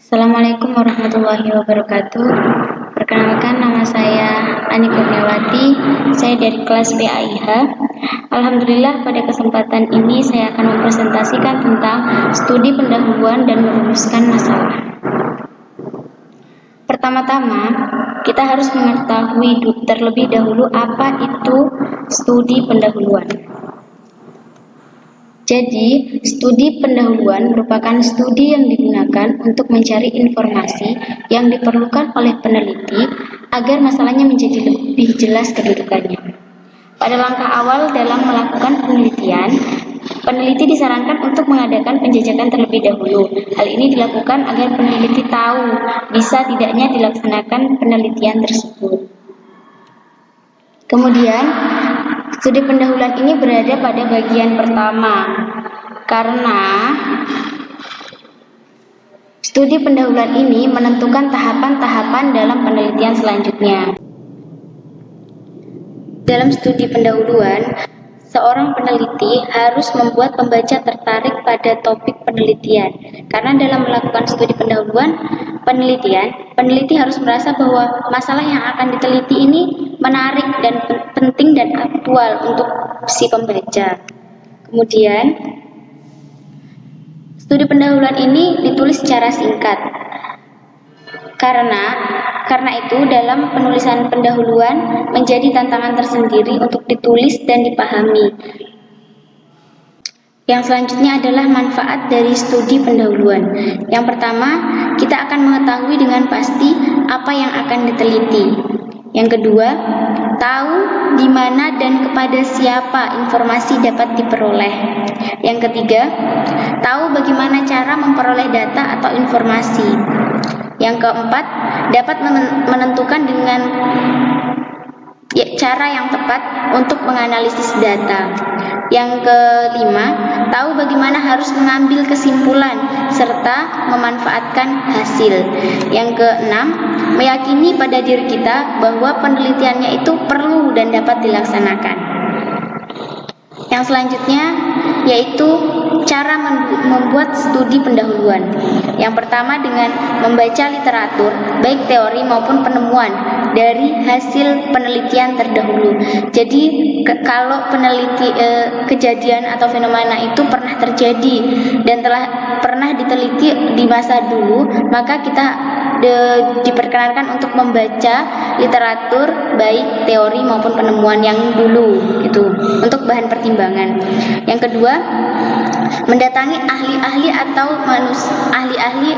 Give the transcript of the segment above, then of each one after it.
Assalamualaikum warahmatullahi wabarakatuh. Perkenalkan, nama saya Ani Kurniawati. Saya dari kelas BAIH. Alhamdulillah, pada kesempatan ini saya akan mempresentasikan tentang studi pendahuluan dan merumuskan masalah. Pertama-tama, kita harus mengetahui terlebih dahulu apa itu studi pendahuluan. Jadi, studi pendahuluan merupakan studi yang digunakan untuk mencari informasi yang diperlukan oleh peneliti agar masalahnya menjadi lebih jelas kedudukannya. Pada langkah awal dalam melakukan penelitian, peneliti disarankan untuk mengadakan penjajakan terlebih dahulu. Hal ini dilakukan agar peneliti tahu bisa tidaknya dilaksanakan penelitian tersebut. Kemudian, studi pendahuluan ini berada pada bagian pertama, karena studi pendahuluan ini menentukan tahapan-tahapan dalam penelitian selanjutnya. Dalam studi pendahuluan, seorang peneliti harus membuat pembaca tertarik pada topik penelitian. Karena dalam melakukan studi pendahuluan peneliti harus merasa bahwa masalah yang akan diteliti ini menarik dan penting dan aktual untuk si pembaca. Kemudian, studi pendahuluan ini ditulis secara singkat. Karena itu dalam penulisan pendahuluan menjadi tantangan tersendiri untuk ditulis dan dipahami. Yang selanjutnya adalah manfaat dari studi pendahuluan. Yang pertama, kita akan mengetahui dengan pasti apa yang akan diteliti. Yang kedua, tahu di mana dan kepada siapa informasi dapat diperoleh. Yang ketiga, tahu bagaimana cara memperoleh data atau informasi. Yang keempat, dapat menentukan dengan cara yang tepat untuk menganalisis data. Yang kelima, tahu bagaimana harus mengambil kesimpulan serta memanfaatkan hasil. Yang keenam, meyakini pada diri kita bahwa penelitiannya itu perlu dan dapat dilaksanakan. Yang selanjutnya yaitu cara membuat studi pendahuluan. Yang pertama dengan membaca literatur, baik teori maupun penemuan dari hasil penelitian terdahulu. Jadi kalau kejadian atau fenomena itu pernah terjadi dan telah pernah diteliti di masa dulu, maka kita diperkenankan untuk membaca literatur baik teori maupun penemuan yang dulu gitu untuk bahan pertimbangan. Yang kedua, mendatangi ahli-ahli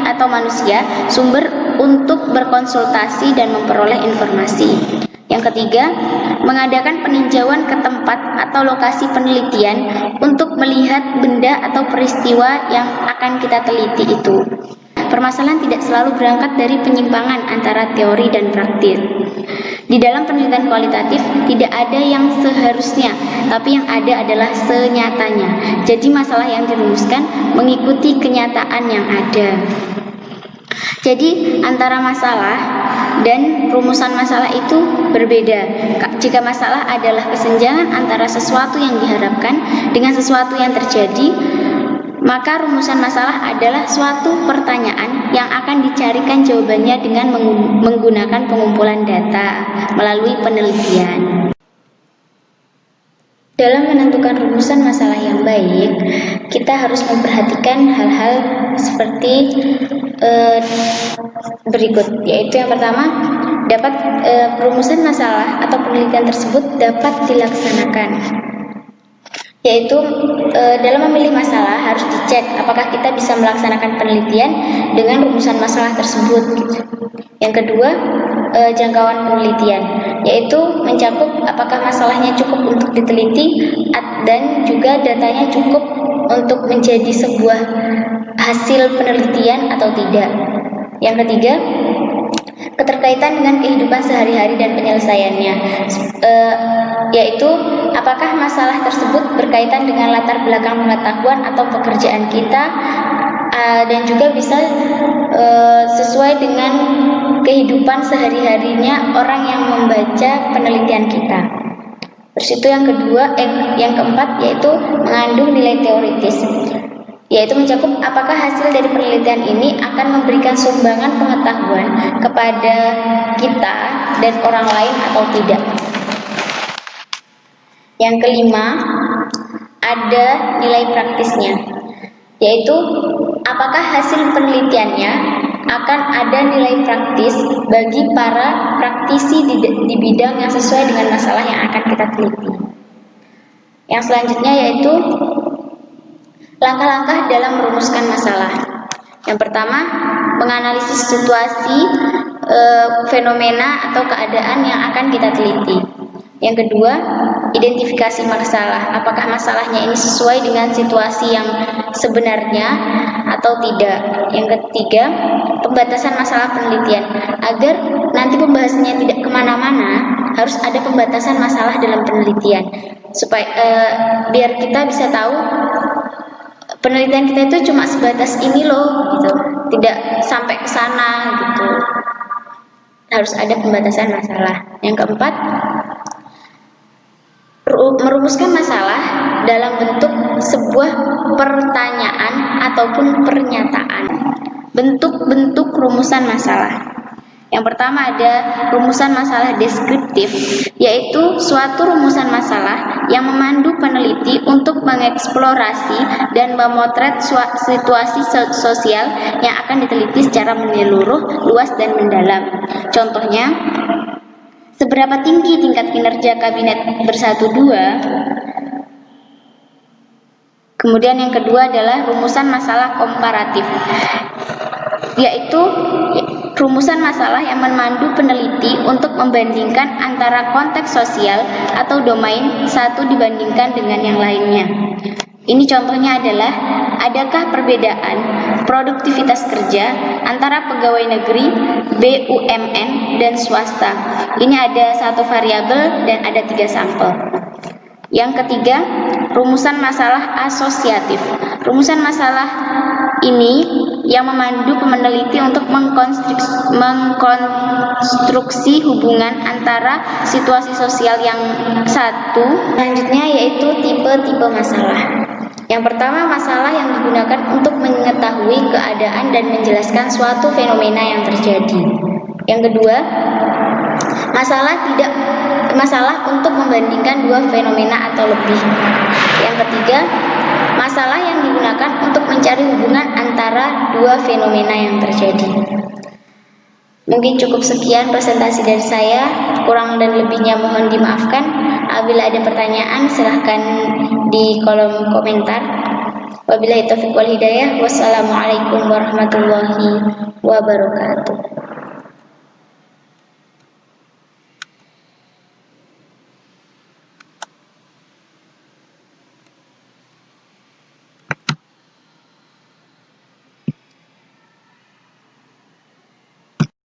atau manusia sumber untuk berkonsultasi dan memperoleh informasi. Yang ketiga, mengadakan peninjauan ke tempat atau lokasi penelitian untuk melihat benda atau peristiwa yang akan kita teliti itu. Permasalahan tidak selalu berangkat dari penyimpangan antara teori dan praktik. Di dalam penelitian kualitatif tidak ada yang seharusnya, tapi yang ada adalah senyatanya. Jadi masalah yang dirumuskan mengikuti kenyataan yang ada. Jadi antara masalah dan rumusan masalah itu berbeda. Jika masalah adalah kesenjangan antara sesuatu yang diharapkan dengan sesuatu yang terjadi, maka rumusan masalah adalah suatu pertanyaan yang akan dicarikan jawabannya dengan menggunakan pengumpulan data melalui penelitian. Dalam menentukan rumusan masalah yang baik, kita harus memperhatikan hal-hal seperti berikut, yaitu yang pertama, rumusan masalah atau penelitian tersebut dapat dilaksanakan. Yaitu dalam memilih masalah harus dicek apakah kita bisa melaksanakan penelitian dengan rumusan masalah tersebut. Yang kedua, jangkauan penelitian, yaitu mencakup apakah masalahnya cukup untuk diteliti dan juga datanya cukup untuk menjadi sebuah hasil penelitian atau tidak. Yang ketiga, keterkaitan dengan kehidupan sehari-hari dan penyelesaiannya, yaitu apakah masalah tersebut berkaitan dengan latar belakang pengetahuan atau pekerjaan kita, dan juga bisa sesuai dengan kehidupan sehari-harinya orang yang membaca penelitian kita. Terus itu yang keempat, yaitu mengandung nilai teoritis. yaitu mencakup apakah hasil dari penelitian ini akan memberikan sumbangan pengetahuan kepada kita dan orang lain atau tidak. Yang kelima, ada nilai praktisnya, yaitu apakah hasil penelitiannya akan ada nilai praktis bagi para praktisi di bidang yang sesuai dengan masalah yang akan kita teliti. Yang selanjutnya yaitu langkah-langkah dalam merumuskan masalah. Yang pertama, menganalisis situasi, fenomena atau keadaan yang akan kita teliti. Yang kedua, identifikasi masalah. Apakah masalahnya ini sesuai dengan situasi yang sebenarnya atau tidak. Yang ketiga, pembatasan masalah penelitian. Agar nanti pembahasannya tidak kemana-mana, harus ada pembatasan masalah dalam penelitian. Supaya biar kita bisa tahu penelitian kita itu cuma sebatas ini loh, gitu. Tidak sampai ke sana, gitu. Harus ada pembatasan masalah. Yang keempat, merumuskan masalah dalam bentuk sebuah pertanyaan ataupun pernyataan. Bentuk-bentuk rumusan masalah. Yang pertama ada rumusan masalah deskriptif, yaitu suatu rumusan masalah yang memandu peneliti untuk mengeksplorasi dan memotret situasi sosial yang akan diteliti secara menyeluruh, luas, dan mendalam. Contohnya, seberapa tinggi tingkat kinerja kabinet bersatu dua. Kemudian yang kedua adalah rumusan masalah komparatif, yaitu rumusan masalah yang memandu peneliti untuk membandingkan antara konteks sosial atau domain satu dibandingkan dengan yang lainnya. Ini contohnya adalah, adakah perbedaan produktivitas kerja antara pegawai negeri, BUMN, dan swasta? Ini ada satu variabel dan ada 3 sampel. Yang ketiga, rumusan masalah asosiatif. Rumusan masalah ini yang memandu peneliti untuk mengkonstruksi hubungan antara situasi sosial yang satu. Selanjutnya yaitu tipe-tipe masalah. Yang pertama, masalah yang digunakan untuk mengetahui keadaan dan menjelaskan suatu fenomena yang terjadi. Yang kedua, masalah untuk membandingkan dua fenomena atau lebih. Yang ketiga, masalah yang digunakan untuk mencari hubungan antara dua fenomena yang terjadi. Mungkin cukup sekian presentasi dari saya, kurang dan lebihnya mohon dimaafkan. Apabila ada pertanyaan silahkan di kolom komentar. Wabillahi taufiq wal hidayah. Wassalamualaikum warahmatullahi wabarakatuh.